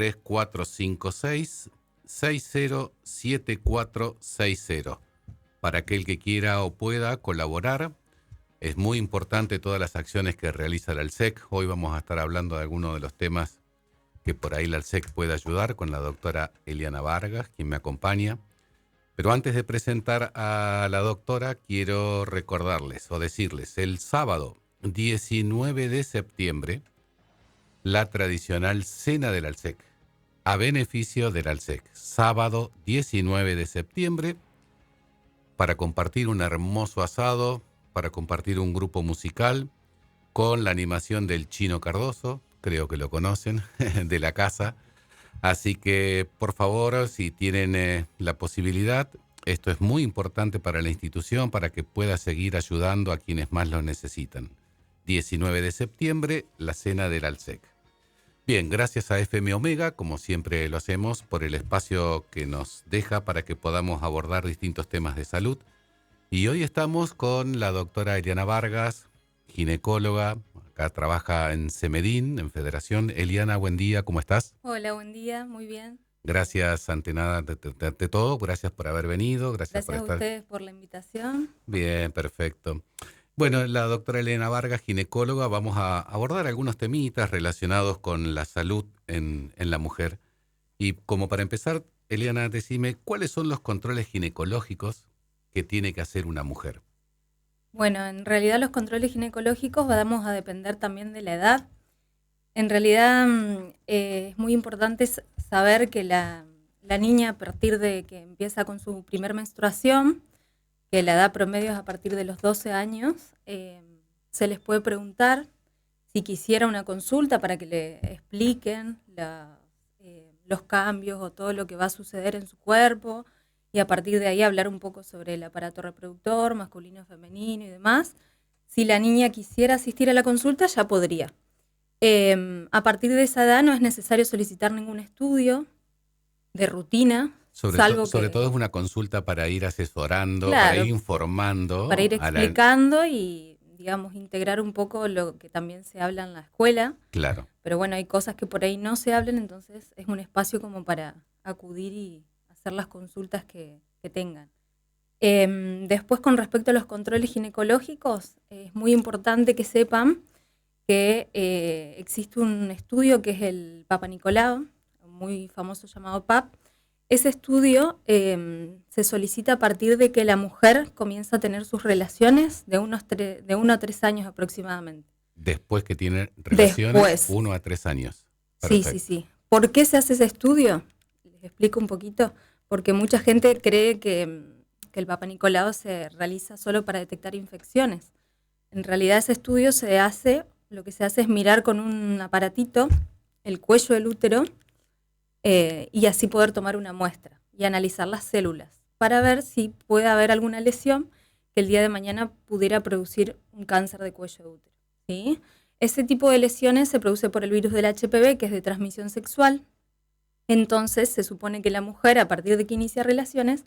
3456-607460. Para aquel que quiera o pueda colaborar, es muy importante todas las acciones que realiza la ALSEC. Hoy vamos a estar hablando de algunos de los temas que por ahí la ALSEC puede ayudar con la doctora Eliana Vargas, quien me acompaña. Pero antes de presentar a la doctora, quiero recordarles o decirles, el sábado 19 de septiembre, la tradicional cena del ALSEC, a beneficio del ALSEC. Sábado 19 de septiembre, para compartir un hermoso asado, para compartir un grupo musical, con la animación del Chino Cardoso, creo que lo conocen, de la casa. Así que, por favor, si tienen la posibilidad, esto es muy importante para la institución, para que pueda seguir ayudando a quienes más lo necesitan. 19 de septiembre, la cena del ALSEC. Bien, gracias a FM Omega, como siempre lo hacemos, por el espacio que nos deja para que podamos abordar distintos temas de salud. Y hoy estamos con la doctora Eliana Vargas, ginecóloga, acá trabaja en CEMEDIN, en Federación. Eliana, buen día, ¿cómo estás? Hola, buen día, muy bien. Gracias, ante nada, ante todo, gracias por haber venido, gracias por Gracias a estar. ustedes por la invitación. Bien, perfecto. Bueno, la doctora Eliana Vargas, ginecóloga, vamos a abordar algunos temitas relacionados con la salud en la mujer. Y como para empezar, Eliana, decime, ¿cuáles son los controles ginecológicos que tiene que hacer una mujer? Bueno, en realidad los controles ginecológicos vamos a depender también de la edad. En realidad es muy importante saber que la niña a partir de que empieza con su primer menstruación, que la edad promedio es a partir de los 12 años, se les puede preguntar si quisiera una consulta para que le expliquen los cambios o todo lo que va a suceder en su cuerpo y a partir de ahí hablar un poco sobre el aparato reproductor, masculino, femenino y demás. Si la niña quisiera asistir a la consulta, ya podría. A partir de esa edad no es necesario solicitar ningún estudio de rutina, Sobre todo es una consulta para ir asesorando, para ir claro, para informando ir a la... explicando y, digamos, integrar un poco lo que también se habla en la escuela. Claro. Pero bueno, hay cosas que por ahí no se hablan, entonces es un espacio como para acudir y hacer las consultas que tengan. Después, con respecto a los controles ginecológicos, es muy importante que sepan que existe un estudio que es el Papa Nicolau, muy famoso llamado PAP. Ese estudio se solicita a partir de que la mujer comienza a tener sus relaciones de 1 a 3 años aproximadamente. Después que tiene relaciones, Después, 1 a 3 años. sí, Perfecto. sí, sí. ¿Por qué se hace ese estudio? Les explico un poquito. Porque mucha gente cree que el Papa Nicolau se realiza solo para detectar infecciones. En realidad ese estudio lo que se hace es mirar con un aparatito el cuello del útero y así poder tomar una muestra y analizar las células para ver si puede haber alguna lesión que el día de mañana pudiera producir un cáncer de cuello de útero, ¿sí? Ese tipo de lesiones se produce por el virus del HPV, que es de transmisión sexual. Entonces se supone que la mujer, a partir de que inicia relaciones,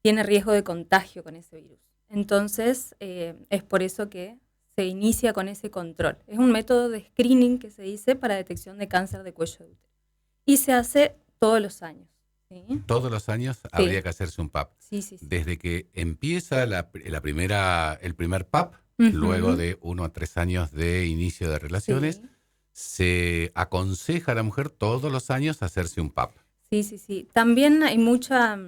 tiene riesgo de contagio con ese virus. Entonces es por eso que se inicia con ese control. Es un método de screening que se dice para detección de cáncer de cuello de útero. Y se hace todos los años. ¿Sí? Todos los años habría que hacerse un PAP. Sí, sí, sí. Desde que empieza el primer PAP, luego de 1 a 3 años de inicio de relaciones, Sí. se aconseja a la mujer todos los años hacerse un PAP. Sí, sí, sí. También hay mucha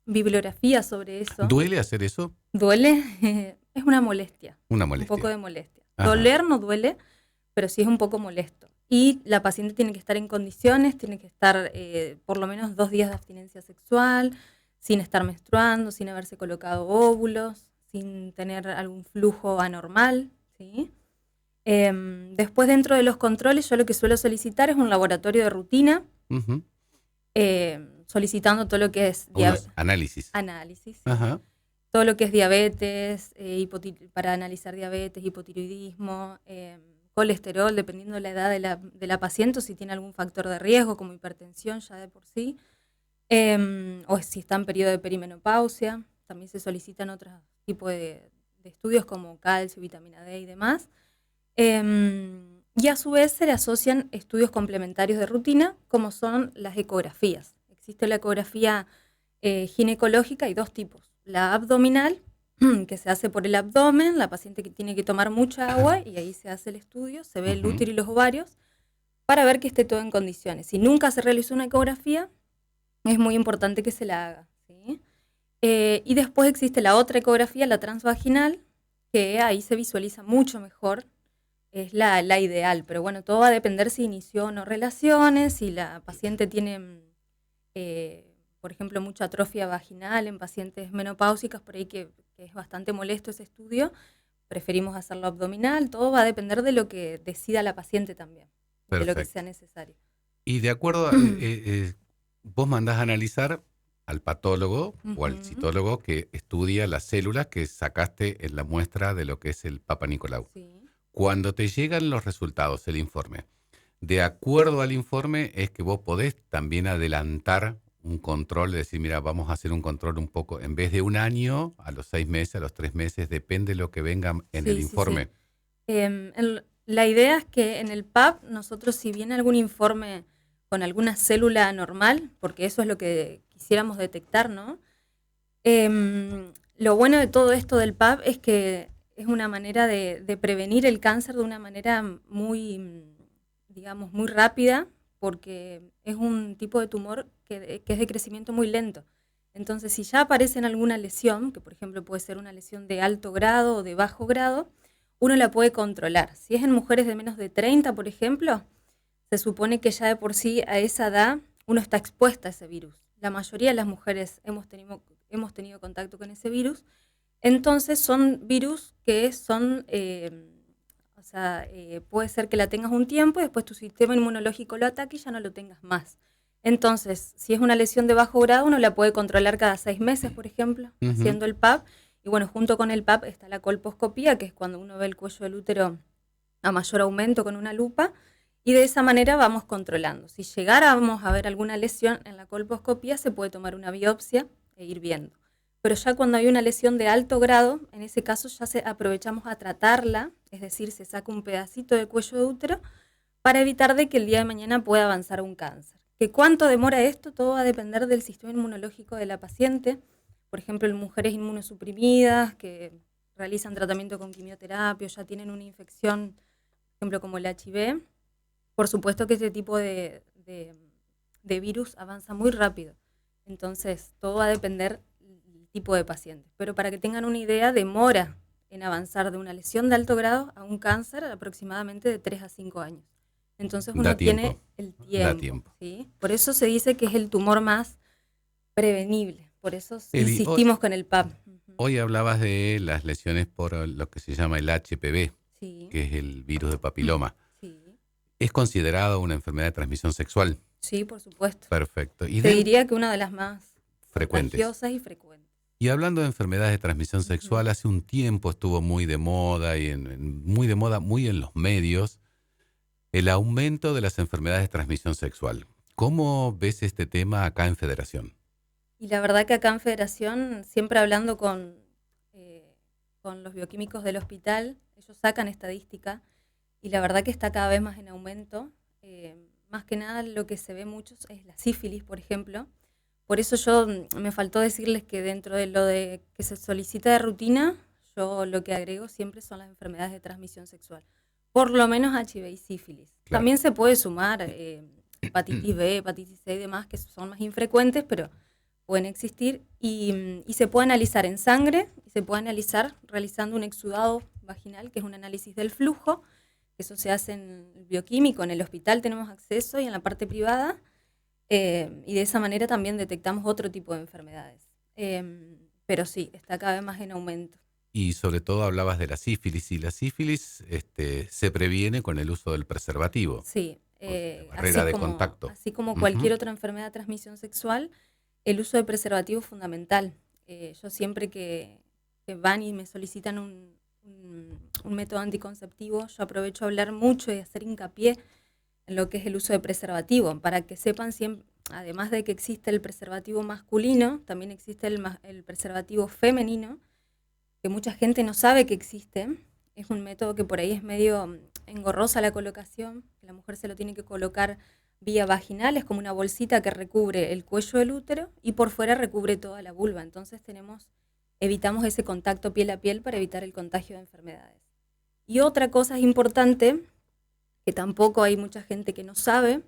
bibliografía sobre eso. ¿Duele hacer eso? ¿Duele? Es una molestia. Una Un poco molestia. de molestia. Ajá. Doler no duele, pero sí es un poco molesto. Y la paciente tiene que estar en condiciones, tiene que estar por lo menos 2 días de abstinencia sexual, sin estar menstruando, sin haberse colocado óvulos, sin tener algún flujo anormal, ¿sí? Después, dentro de los controles, yo lo que suelo solicitar es un laboratorio de rutina, Uh-huh. solicitando todo lo que es análisis. Análisis, sí. Ajá. Todo lo que es diabetes, para analizar diabetes, hipotiroidismo, colesterol, dependiendo de la edad de la paciente, o si tiene algún factor de riesgo, como hipertensión ya de por sí, o si está en periodo de perimenopausia. También se solicitan otros tipos de estudios como calcio, vitamina D y demás. Y a su vez se le asocian estudios complementarios de rutina, como son las ecografías. Existe la ecografía ginecológica, hay dos tipos. La abdominal, que se hace por el abdomen, la paciente que tiene que tomar mucha agua y ahí se hace el estudio, se ve el útero y los ovarios para ver que esté todo en condiciones. Si nunca se realizó una ecografía, es muy importante que se la haga, ¿sí? Y después existe la otra ecografía, la transvaginal, que ahí se visualiza mucho mejor, es la ideal, pero bueno, todo va a depender si inició o no relaciones, si la paciente tiene, por ejemplo, mucha atrofia vaginal en pacientes menopáusicas, por ahí que es bastante molesto ese estudio, preferimos hacerlo abdominal, todo va a depender de lo que decida la paciente también, de lo que sea Perfecto. necesario. Y de acuerdo a, vos mandás a analizar al patólogo o al Ujú, citólogo que estudia las células que sacaste en la muestra de lo que es el Papa Nicolau. sí. Cuando te llegan los resultados, el informe, de acuerdo al informe es que vos podés también adelantar un control, decir, mira, vamos a hacer un control un poco, en vez de un año, a los 6 meses, a los 3 meses, depende de lo que venga en el Sí, sí, sí. informe. La idea es que en el PAP nosotros, si viene algún informe con alguna célula anormal, porque eso es lo que quisiéramos detectar, ¿no? Lo bueno de todo esto del PAP es que es una manera de prevenir el cáncer de una manera muy, digamos, muy rápida, porque es un tipo de tumor que es de crecimiento muy lento. Entonces, si ya aparece en alguna lesión, que por ejemplo puede ser una lesión de alto grado o de bajo grado, uno la puede controlar. Si es en mujeres de menos de 30, por ejemplo, se supone que ya de por sí a esa edad uno está expuesta a ese virus. La mayoría de las mujeres hemos tenido contacto con ese virus. Entonces son virus que son, o sea, puede ser que la tengas un tiempo y después tu sistema inmunológico lo ataque y ya no lo tengas más. Entonces, si es una lesión de bajo grado, uno la puede controlar cada 6 meses, por ejemplo, Ujú. haciendo el PAP. Y bueno, junto con el PAP está la colposcopía, que es cuando uno ve el cuello del útero a mayor aumento con una lupa. Y de esa manera vamos controlando. Si llegáramos a ver alguna lesión en la colposcopía, se puede tomar una biopsia e ir viendo. Pero ya cuando hay una lesión de alto grado, en ese caso ya aprovechamos a tratarla, es decir, se saca un pedacito de cuello de útero para evitar de que el día de mañana pueda avanzar un cáncer. ¿Que cuánto demora esto? Todo va a depender del sistema inmunológico de la paciente. Por ejemplo, en mujeres inmunosuprimidas que realizan tratamiento con quimioterapia, ya tienen una infección, por ejemplo, como el HIV, por supuesto que este tipo de virus avanza muy rápido. Entonces, todo va a depender del tipo de paciente. Pero para que tengan una idea, demora en avanzar de una lesión de alto grado a un cáncer aproximadamente de 3 a 5 años. Entonces Da uno tiempo, tiene el da tiempo, tiempo. ¿sí? Por eso se dice que es el tumor más prevenible. Por eso Eli, insistimos con el PAP. Ujú. hoy hablabas de las lesiones por lo que se llama el HPV, Sí, que es el virus de papiloma. sí, Es considerado una enfermedad de transmisión sexual. sí, por supuesto. Perfecto. Y Te diría que una de las más frecuentes. contagiosas y frecuentes. Y hablando de enfermedades de transmisión Ujú. sexual, hace un tiempo estuvo muy de moda y muy de moda, muy en los medios, el aumento de las enfermedades de transmisión sexual. ¿Cómo ves este tema acá en Federación? Y la verdad que acá en Federación, siempre hablando con los bioquímicos del hospital, ellos sacan estadística y la verdad que está cada vez más en aumento. Más que nada lo que se ve mucho es la sífilis, por ejemplo. Por eso yo me faltó decirles que dentro de lo de que se solicita de rutina, yo lo que agrego siempre son las enfermedades de transmisión sexual. Por lo menos HIV y sífilis. Claro. También se puede sumar hepatitis B, hepatitis C y demás, que son más infrecuentes, pero pueden existir y se puede analizar en sangre y se puede analizar realizando un exudado vaginal, que es un análisis del flujo. Eso se hace en el bioquímico, en el hospital tenemos acceso y en la parte privada. Y de esa manera también detectamos otro tipo de enfermedades. Pero sí, está cada vez más en aumento. Y sobre todo hablabas de la sífilis, y la sífilis se previene con el uso del preservativo, Sí, o de la barrera de contacto. así como Ujú. cualquier otra enfermedad de transmisión sexual, el uso de preservativo es fundamental. Yo siempre que van y me solicitan un método anticonceptivo, yo aprovecho a hablar mucho y hacer hincapié en lo que es el uso de preservativo, para que sepan siempre, además de que existe el preservativo masculino, también existe el preservativo femenino, que mucha gente no sabe que existe, es un método que por ahí es medio engorrosa la colocación, que la mujer se lo tiene que colocar vía vaginal, es como una bolsita que recubre el cuello del útero y por fuera recubre toda la vulva. Entonces evitamos ese contacto piel a piel para evitar el contagio de enfermedades. Y otra cosa importante, que tampoco hay mucha gente que no sabe,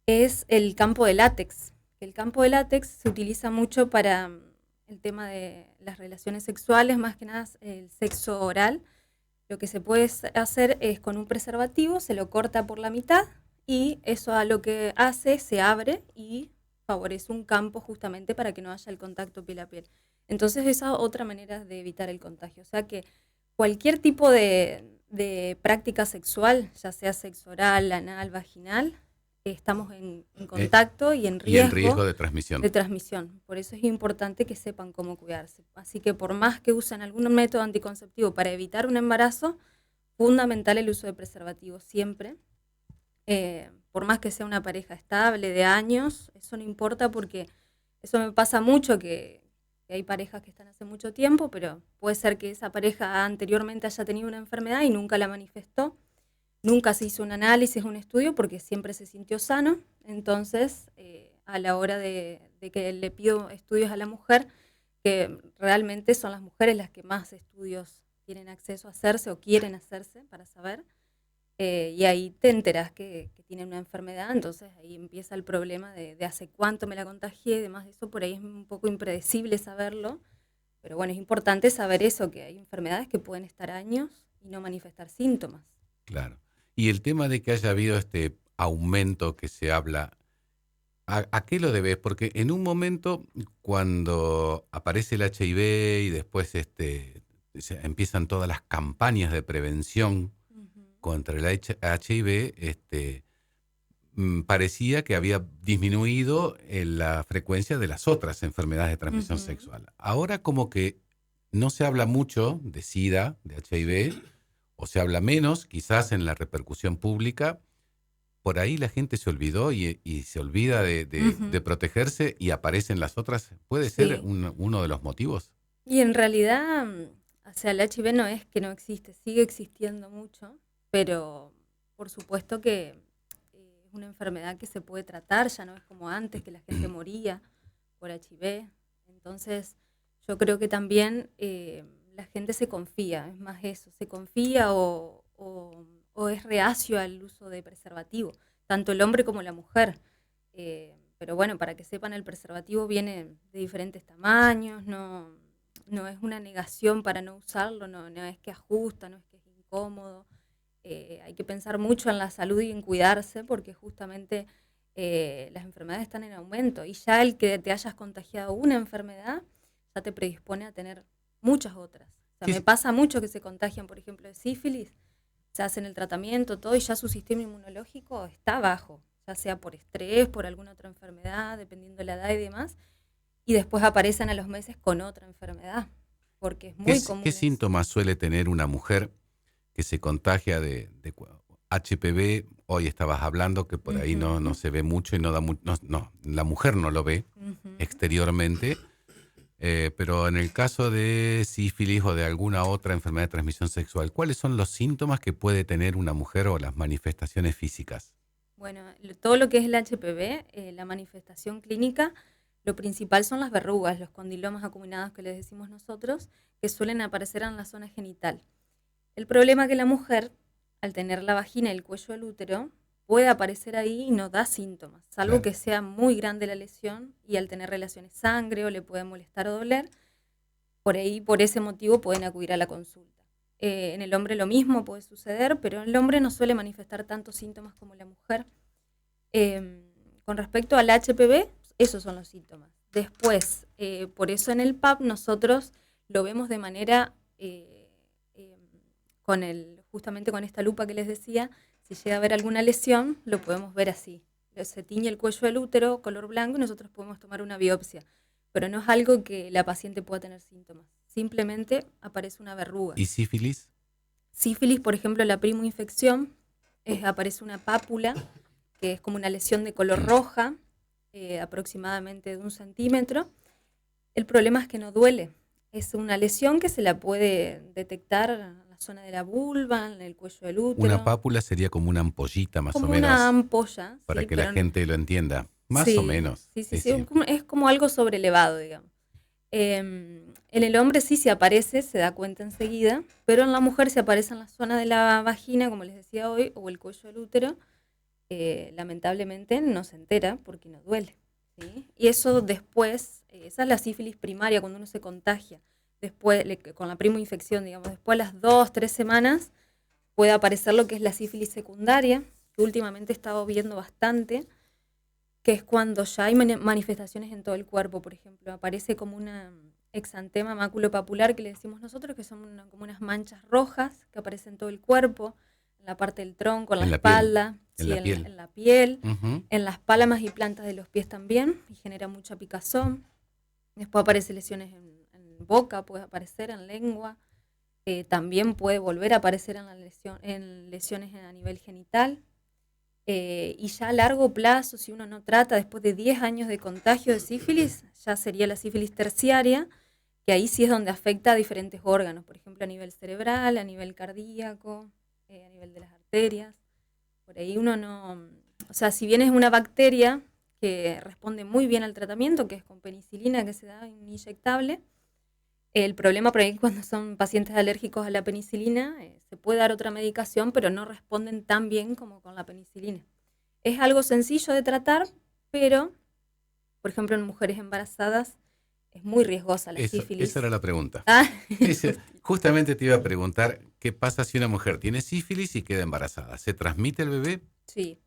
es el campo de látex. El campo de látex se utiliza mucho para el tema de las relaciones sexuales, más que nada el sexo oral. Lo que se puede hacer es con un preservativo, se lo corta por la mitad y eso a lo que hace se abre y favorece un campo justamente para que no haya el contacto piel a piel. Entonces esa es otra manera de evitar el contagio. O sea que cualquier tipo de práctica sexual, ya sea sexo oral, anal, vaginal, estamos en contacto y en Y en riesgo de transmisión. de transmisión. Por eso es importante que sepan cómo cuidarse. Así que por más que usen algún método anticonceptivo para evitar un embarazo, fundamental el uso de preservativos siempre. Por más que sea una pareja estable de años, eso no importa porque eso me pasa mucho, que hay parejas que están hace mucho tiempo, pero puede ser que esa pareja anteriormente haya tenido una enfermedad y nunca la manifestó. Nunca se hizo un análisis, un estudio, porque siempre se sintió sano. Entonces, a la hora de que le pido estudios a la mujer, que realmente son las mujeres las que más estudios tienen acceso a hacerse o quieren hacerse para saber, y ahí te enterás que tienen una enfermedad, entonces ahí empieza el problema de hace cuánto me la contagié y demás de eso. Por ahí es un poco impredecible saberlo, pero bueno, es importante saber eso, que hay enfermedades que pueden estar años y no manifestar síntomas. Claro. Y el tema de que haya habido este aumento que se habla, ¿a qué lo debes? Porque en un momento, cuando aparece el HIV y después empiezan todas las campañas de prevención contra el HIV, parecía que había disminuido la frecuencia de las otras enfermedades de transmisión sexual. Ahora como que no se habla mucho de SIDA, de HIV, o se habla menos, quizás en la repercusión pública. Por ahí la gente se olvidó y se olvida de protegerse y aparecen las otras. ¿Puede ser uno de los motivos? Y en realidad, o sea, el HIV no es que no existe, sigue existiendo mucho, pero por supuesto que es una enfermedad que se puede tratar, ya no es como antes, que la gente moría por HIV. Entonces, yo creo que también la gente se confía, es más eso, se confía o es reacio al uso de preservativo, tanto el hombre como la mujer. Pero bueno, para que sepan, el preservativo viene de diferentes tamaños, no es una negación para no usarlo, no es que ajusta, no es que es incómodo. Hay que pensar mucho en la salud y en cuidarse, porque justamente las enfermedades están en aumento y ya el que te hayas contagiado una enfermedad ya te predispone a tener muchas otras. O sea, me pasa mucho que se contagian, por ejemplo, de sífilis, se hacen el tratamiento, todo, y ya su sistema inmunológico está bajo, ya sea por estrés, por alguna otra enfermedad, dependiendo de la edad y demás, y después aparecen a los meses con otra enfermedad, porque es muy común. ¿Qué síntomas suele tener una mujer que se contagia de HPV? Hoy estabas hablando que por ahí no se ve mucho y no la mujer no lo ve exteriormente, pero en el caso de sífilis o de alguna otra enfermedad de transmisión sexual, ¿cuáles son los síntomas que puede tener una mujer o las manifestaciones físicas? Bueno, todo lo que es el HPV, la manifestación clínica, lo principal son las verrugas, los condilomas acuminados que les decimos nosotros, que suelen aparecer en la zona genital. El problema es que la mujer, al tener la vagina y el cuello del útero, puede aparecer ahí y no da síntomas, salvo que sea muy grande la lesión y al tener relaciones sangre o le puede molestar o doler, por ahí, por ese motivo, pueden acudir a la consulta. En el hombre lo mismo puede suceder, pero el hombre no suele manifestar tantos síntomas como la mujer. Con respecto al HPV, esos son los síntomas. Después, por eso en el PAP nosotros lo vemos de manera, justamente con esta lupa que les decía, si llega a haber alguna lesión, lo podemos ver así. Se tiñe el cuello del útero, color blanco, y nosotros podemos tomar una biopsia. Pero no es algo que la paciente pueda tener síntomas. Simplemente aparece una verruga. ¿Y sífilis? Sífilis, por ejemplo, la primoinfección, aparece una pápula, que es como una lesión de color roja, aproximadamente de 1 centímetro. El problema es que no duele. Es una lesión que se la puede detectar a la la zona de la vulva, en el cuello del Una útero. pápula sería como una ampollita más o Como menos, una ampolla, para sí, que la pero gente lo entienda. Más o sí, menos. sí, sí, Sí, sí, sí. es como algo sobrelevado, digamos. En el hombre sí se aparece, se da cuenta enseguida, pero en la mujer se aparece en la zona de la vagina, como les decía hoy, o el cuello del útero. Lamentablemente no se entera porque no duele, ¿sí? Y eso después, esa es la sífilis primaria cuando uno se contagia. Después, con la primoinfección, digamos, después de las 2, 3 semanas puede aparecer lo que es la sífilis secundaria, que últimamente he estado viendo bastante, que es cuando ya hay manifestaciones en todo el cuerpo. Por ejemplo, aparece como una exantema maculopapular que le decimos nosotros, que son como unas manchas rojas que aparecen en todo el cuerpo, en la parte del tronco, en la En la piel. espalda, En sí, la piel. en la piel, Ujú. en las palmas y plantas de los pies también, y genera mucha picazón. Después aparece lesiones en boca, puede aparecer en lengua, también puede volver a aparecer en lesiones a nivel genital. Y ya a largo plazo, si uno no trata, después de 10 años de contagio de sífilis, ya sería la sífilis terciaria, que ahí sí es donde afecta a diferentes órganos, por ejemplo, a nivel cerebral, a nivel cardíaco, a nivel de las arterias. Por ahí uno no... O sea, si bien es una bacteria que responde muy bien al tratamiento, que es con penicilina que se da inyectable, el problema por ahí cuando son pacientes alérgicos a la penicilina, se puede dar otra medicación, pero no responden tan bien como con la penicilina. Es algo sencillo de tratar, pero, por ejemplo, en mujeres embarazadas es muy riesgosa la Esa era sífilis. la pregunta. Ah, Justamente te iba a preguntar, ¿qué pasa si una mujer tiene sífilis y queda embarazada? ¿Se transmite el bebé? sí.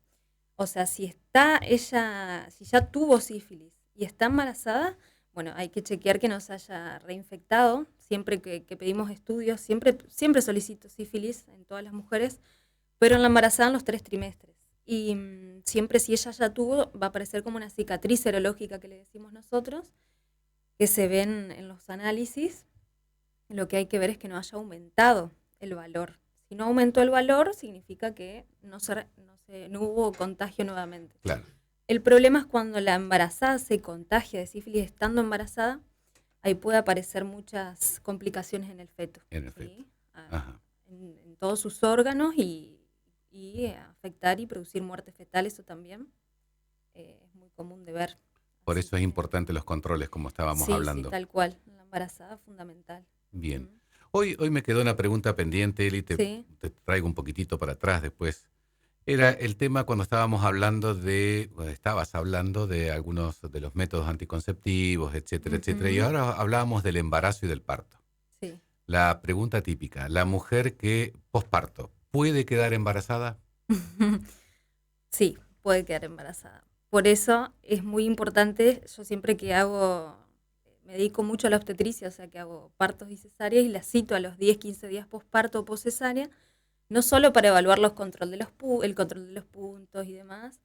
O sea, si está ella, si ya tuvo sífilis y está embarazada, bueno, hay que chequear que no se haya reinfectado. Siempre que pedimos estudios, siempre solicito sífilis en todas las mujeres, pero en la embarazada en los 3 trimestres. Y siempre si ella ya tuvo, va a aparecer como una cicatriz serológica que le decimos nosotros, que se ven en los análisis. Lo que hay que ver es que no haya aumentado el valor. Si no aumentó el valor, significa que no hubo contagio nuevamente. Claro, El problema es cuando la embarazada se contagia de sífilis estando embarazada, ahí puede aparecer muchas complicaciones en el feto, en efecto. ¿sí? Ajá. En todos sus órganos y afectar y producir muerte fetal, eso también es muy común de ver. Por Así eso es que importante los controles, como estábamos sí, sí, hablando. tal cual. La embarazada es fundamental. Bien. Mm. Hoy me quedó una pregunta pendiente, Eli, Sí. te traigo un poquitito para atrás después. Era el tema cuando estabas hablando de algunos de los métodos anticonceptivos, etcétera, etcétera, y Ujú. ahora hablábamos del embarazo y del parto. Sí. La pregunta típica, ¿la mujer que posparto puede quedar embarazada? Sí, puede quedar embarazada. Por eso es muy importante, yo siempre que me dedico mucho a la obstetricia, o sea que hago partos y cesáreas y la cito a los 10, 15 días posparto o poscesárea, no solo para evaluar el control de los puntos y demás,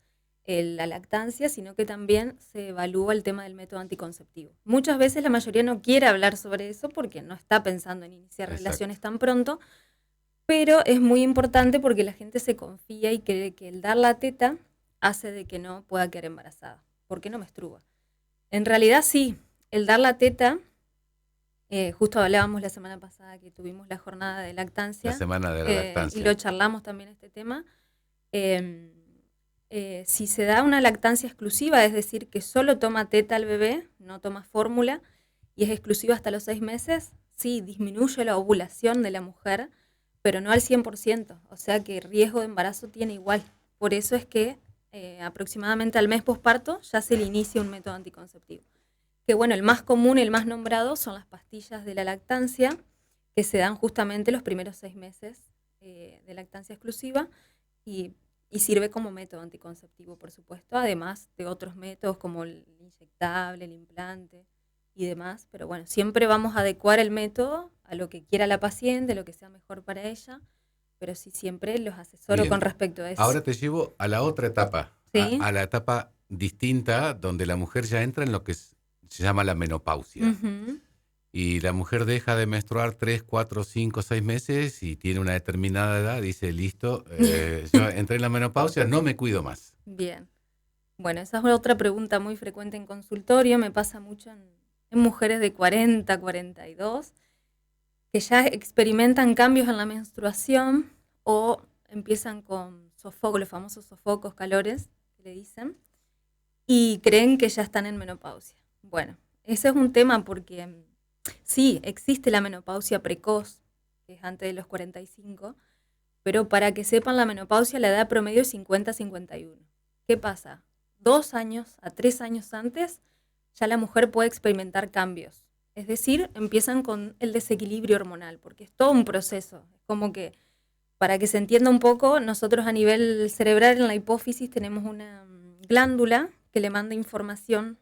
la lactancia, sino que también se evalúa el tema del método anticonceptivo. Muchas veces la mayoría no quiere hablar sobre eso porque no está pensando en iniciar Exacto. relaciones tan pronto, pero es muy importante porque la gente se confía y cree que el dar la teta hace de que no pueda quedar embarazada, porque no menstrua. En realidad sí, el dar la teta, justo hablábamos la semana pasada que tuvimos la jornada de La lactancia, semana de la y lo lactancia. charlamos también este tema. eh, si se da una lactancia exclusiva, es decir, que solo toma teta el bebé, no toma fórmula, y es exclusiva hasta los 6 meses, sí, disminuye la ovulación de la mujer, pero no al 100%, o sea que riesgo de embarazo tiene igual. Por eso es que aproximadamente al mes posparto ya se le inicia un método anticonceptivo. Que bueno, el más común, el más nombrado son las pastillas de la lactancia, que se dan justamente los primeros 6 meses de lactancia exclusiva y, y sirve como método anticonceptivo, por supuesto, además de otros métodos como el inyectable, el implante y demás. Pero bueno, siempre vamos a adecuar el método a lo que quiera la paciente, lo que sea mejor para ella, pero sí siempre los asesoro con Bien. respecto a eso. Ahora te llevo a la otra etapa, ¿Sí? a la etapa distinta donde la mujer ya entra en lo que se llama la menopausia. Ujú. Y la mujer deja de menstruar 3, 4, 5, 6 meses y tiene una determinada edad, dice, listo, yo entré en la menopausia, no me cuido más. Bien. Bueno, esa es otra pregunta muy frecuente en consultorio. Me pasa mucho en mujeres de 40, 42, que ya experimentan cambios en la menstruación o empiezan con sofocos, los famosos sofocos, calores, que le dicen, y creen que ya están en menopausia. Bueno, ese es un tema porque sí, existe la menopausia precoz, que es antes de los 45, pero para que sepan, la menopausia, la edad promedio es 50-51. ¿Qué pasa? 2 años a 3 años antes, ya la mujer puede experimentar cambios. Es decir, empiezan con el desequilibrio hormonal, porque es todo un proceso. Es como que, para que se entienda un poco, nosotros a nivel cerebral en la hipófisis tenemos una glándula que le manda información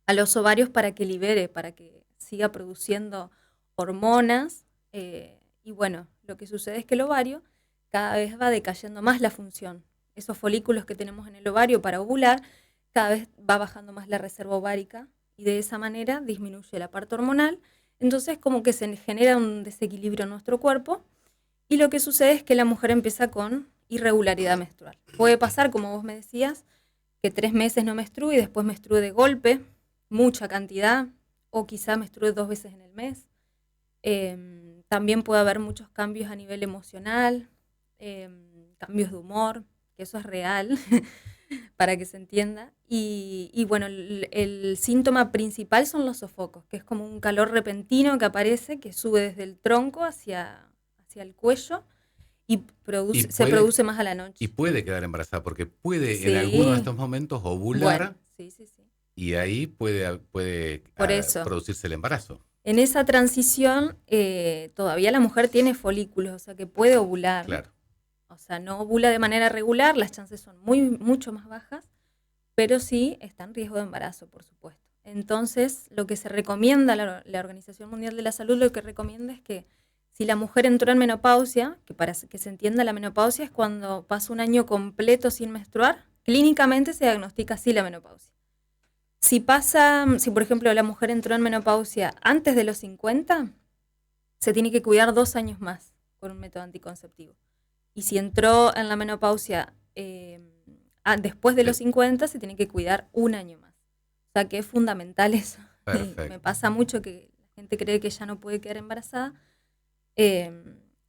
a los ovarios para que libere, para que siga produciendo hormonas. Y bueno, lo que sucede es que el ovario cada vez va decayendo más la función. Esos folículos que tenemos en el ovario para ovular, cada vez va bajando más la reserva ovárica y de esa manera disminuye la parte hormonal. Entonces como que se genera un desequilibrio en nuestro cuerpo y lo que sucede es que la mujer empieza con irregularidad menstrual. Puede pasar, como vos me decías, que 3 meses no menstrue y después menstrue de golpe, mucha cantidad, o quizá menstrue 2 veces en el mes. También puede haber muchos cambios a nivel emocional, cambios de humor, que eso es real, para que se entienda. Y bueno, el síntoma principal son los sofocos, que es como un calor repentino que aparece, que sube desde el tronco hacia el cuello y se produce más a la noche. Y puede quedar embarazada, porque puede Sí. en alguno de estos momentos ovular, Bueno, sí. y ahí puede producirse el embarazo. En esa transición todavía la mujer tiene folículos, o sea que puede ovular. Claro. O sea, no ovula de manera regular, las chances son mucho más bajas, pero sí está en riesgo de embarazo, por supuesto. Entonces, lo que se recomienda, la Organización Mundial de la Salud lo que recomienda es que si la mujer entró en menopausia, que para que se entienda, la menopausia es cuando pasa un año completo sin menstruar, clínicamente se diagnostica así la menopausia. Si por ejemplo la mujer entró en menopausia antes de los 50, se tiene que cuidar 2 años más con un método anticonceptivo. Y si entró en la menopausia después de los 50, se tiene que cuidar 1 año más. O sea que es fundamental eso. Me pasa mucho que la gente cree que ya no puede quedar embarazada.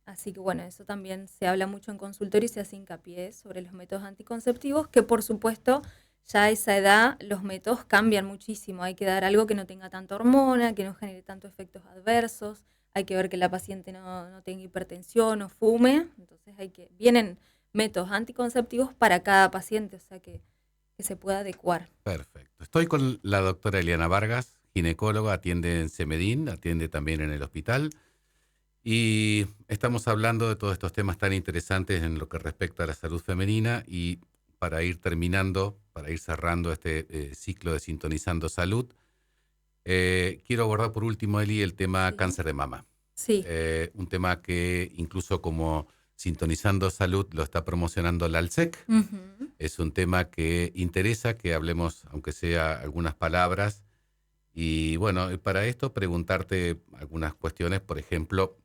Así que bueno, eso también se habla mucho en consultorio y se hace hincapié sobre los métodos anticonceptivos, que por supuesto ya a esa edad los métodos cambian muchísimo. Hay que dar algo que no tenga tanta hormona, que no genere tantos efectos adversos. Hay que ver que la paciente no tenga hipertensión o fume. Entonces vienen métodos anticonceptivos para cada paciente, o sea que se pueda adecuar. Perfecto. Estoy con la doctora Eliana Vargas, ginecóloga, atiende en Semedín, atiende también en el hospital. Y estamos hablando de todos estos temas tan interesantes en lo que respecta a la salud femenina. Y para ir terminando, para ir cerrando este ciclo de Sintonizando Salud, quiero abordar por último, Eli, el tema cáncer de mama. Sí. Un tema que incluso como Sintonizando Salud lo está promocionando la ALSEC. Uh-huh. Es un tema que interesa que hablemos, aunque sea algunas palabras. Y bueno, para esto preguntarte algunas cuestiones, por ejemplo,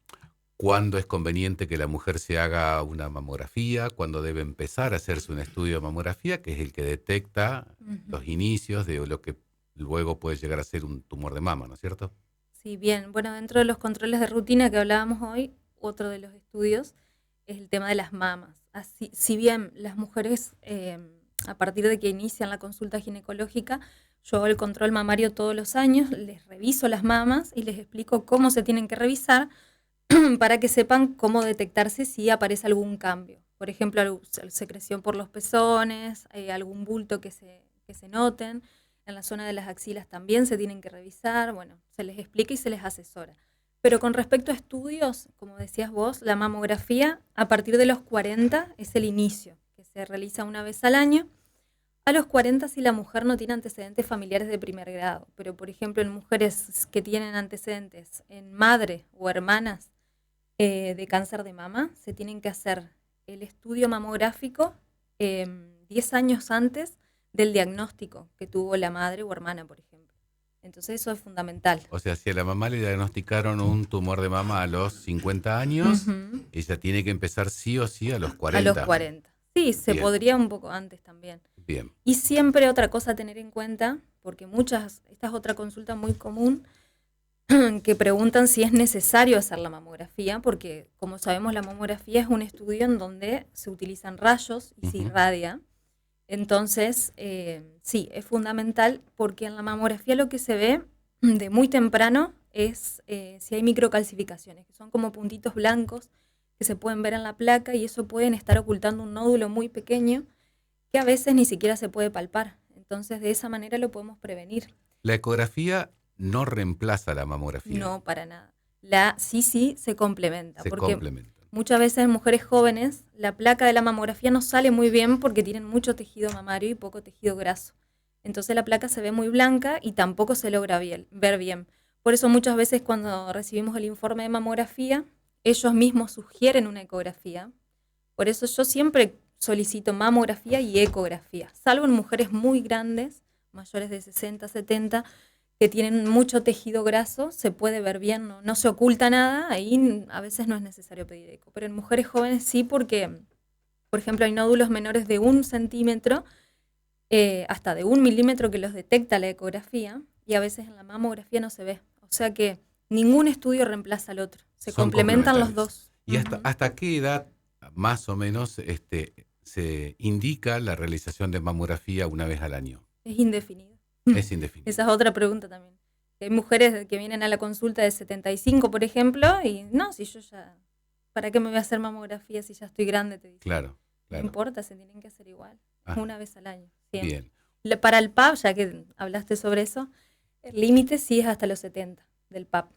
¿cuándo es conveniente que la mujer se haga una mamografía? ¿Cuándo debe empezar a hacerse un estudio de mamografía, que es el que detecta los inicios de lo que luego puede llegar a ser un tumor de mama, ¿no es cierto? Sí, bien. Bueno, dentro de los controles de rutina que hablábamos hoy, otro de los estudios es el tema de las mamas. Así, si bien las mujeres, a partir de que inician la consulta ginecológica, yo hago el control mamario todos los años, les reviso las mamas y les explico cómo se tienen que revisar para que sepan cómo detectarse si aparece algún cambio. Por ejemplo, secreción por los pezones, algún bulto que se noten. En la zona de las axilas también se tienen que revisar. Bueno, se les explica y se les asesora. Pero con respecto a estudios, como decías vos, la mamografía a partir de los 40 es el inicio, que se realiza una vez al año. A los 40 si la mujer no tiene antecedentes familiares de primer grado, pero por ejemplo en mujeres que tienen antecedentes en madre o hermanas de cáncer de mama, se tienen que hacer el estudio mamográfico 10 años antes del diagnóstico que tuvo la madre o hermana, por ejemplo. Entonces eso es fundamental. O sea, si a la mamá le diagnosticaron un tumor de mama a los 50 años, ella tiene que empezar sí o sí a los 40. A los 40. Sí, se podría un poco antes también. Bien. Y siempre otra cosa a tener en cuenta, porque esta es otra consulta muy común, que preguntan si es necesario hacer la mamografía, porque como sabemos la mamografía es un estudio en donde se utilizan rayos y se irradia. Entonces, sí, es fundamental porque en la mamografía lo que se ve de muy temprano es si hay microcalcificaciones, que son como puntitos blancos que se pueden ver en la placa y eso pueden estar ocultando un nódulo muy pequeño que a veces ni siquiera se puede palpar. Entonces, de esa manera lo podemos prevenir. La ecografía no reemplaza la mamografía. No, para nada. Sí, se complementa. Se porque complementa. muchas veces en mujeres jóvenes la placa de la mamografía no sale muy bien porque tienen mucho tejido mamario y poco tejido graso. Entonces la placa se ve muy blanca y tampoco se logra ver bien. Por eso muchas veces cuando recibimos el informe de mamografía, ellos mismos sugieren una ecografía. Por eso yo siempre solicito mamografía y ecografía, salvo en mujeres muy grandes, mayores de 60, 70, que tienen mucho tejido graso, se puede ver bien, no se oculta nada, ahí a veces no es necesario pedir eco. Pero en mujeres jóvenes sí, porque, por ejemplo, hay nódulos menores de 1 centímetro, hasta de 1 milímetro que los detecta la ecografía, y a veces en la mamografía no se ve. O sea que ningún estudio reemplaza al otro, se Son complementan los dos. ¿Y hasta qué edad, más o menos, se indica la realización de mamografía una vez al año? Es indefinido. Es indefinido. Esa es otra pregunta también. Hay mujeres que vienen a la consulta de 75, por ejemplo, y no, si yo ya, ¿para qué me voy a hacer mamografía si ya estoy grande? Te dicen. Claro. No importa, se tienen que hacer igual, una vez al año. Siempre. Bien. Para el PAP, ya que hablaste sobre eso, el límite sí es hasta los 70 del PAP.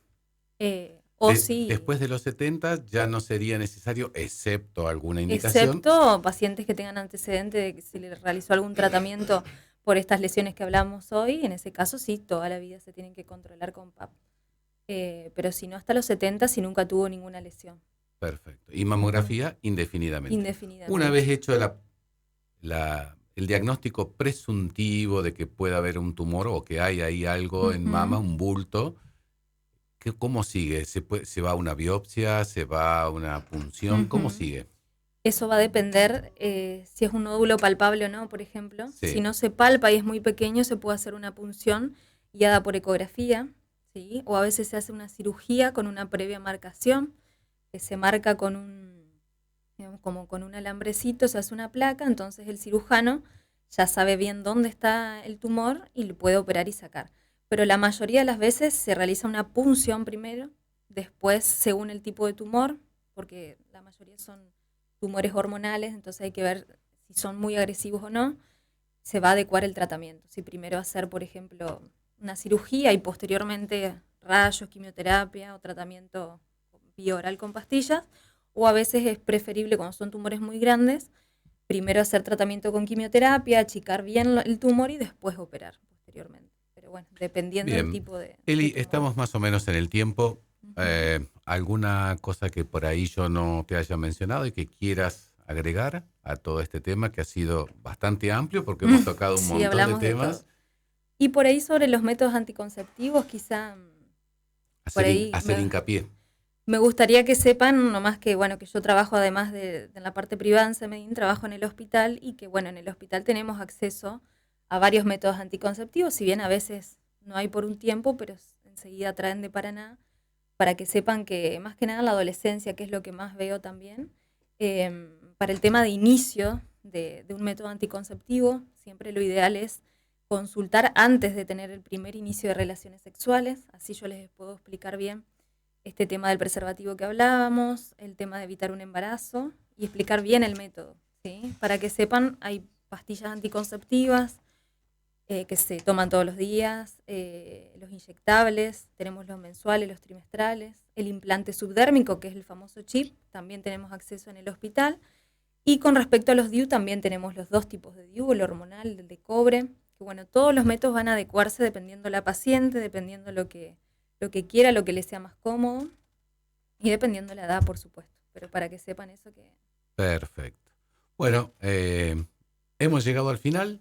Después de los 70 ya no sería necesario, excepto alguna indicación. Excepto pacientes que tengan antecedentes de que se les realizó algún tratamiento por estas lesiones que hablamos hoy, en ese caso sí, toda la vida se tienen que controlar con PAP. Pero si no, hasta los 70, si nunca tuvo ninguna lesión. Perfecto. Y mamografía indefinidamente. Indefinidamente. Una vez hecho el diagnóstico presuntivo de que pueda haber un tumor o que hay ahí algo en mama, un bulto, ¿cómo sigue? ¿Se va a una biopsia? ¿Se va a una punción? ¿Cómo sigue? Eso va a depender si es un nódulo palpable o no, por ejemplo. Sí. Si no se palpa y es muy pequeño, se puede hacer una punción guiada por ecografía, ¿sí? O a veces se hace una cirugía con una previa marcación, que se marca con como con un alambrecito, se hace una placa, entonces el cirujano ya sabe bien dónde está el tumor y lo puede operar y sacar. Pero la mayoría de las veces se realiza una punción primero, después según el tipo de tumor, porque la mayoría son tumores hormonales, entonces hay que ver si son muy agresivos o no, se va a adecuar el tratamiento. Si primero hacer, por ejemplo, una cirugía y posteriormente rayos, quimioterapia o tratamiento bioral con pastillas, o a veces es preferible cuando son tumores muy grandes, primero hacer tratamiento con quimioterapia, achicar bien el tumor y después operar posteriormente. Pero bueno, dependiendo del tipo de... Eli, estamos más o menos en el tiempo. ¿Alguna cosa que por ahí yo no te haya mencionado y que quieras agregar a todo este tema que ha sido bastante amplio porque hemos tocado un montón de temas? Y por ahí sobre los métodos anticonceptivos quizá hacer hincapié. Me gustaría que sepan nomás que bueno que yo trabajo además de la parte privada en Semedin, trabajo en el hospital y que bueno en el hospital tenemos acceso a varios métodos anticonceptivos, si bien a veces no hay por un tiempo, pero enseguida traen de Paraná, para que sepan que más que nada en la adolescencia, que es lo que más veo también, para el tema de inicio de un método anticonceptivo, siempre lo ideal es consultar antes de tener el primer inicio de relaciones sexuales, así yo les puedo explicar bien este tema del preservativo que hablábamos, el tema de evitar un embarazo y explicar bien el método, ¿sí? Para que sepan, hay pastillas anticonceptivas que se toman todos los días, los inyectables, tenemos los mensuales, los trimestrales, el implante subdérmico, que es el famoso chip, también tenemos acceso en el hospital. Y con respecto a los DIU, también tenemos los dos tipos de DIU, el hormonal, el de cobre, que bueno, todos los métodos van a adecuarse dependiendo la paciente, dependiendo lo que quiera, lo que le sea más cómodo y dependiendo la edad, por supuesto. Pero para que sepan eso que... Perfecto. Bueno, hemos llegado al final.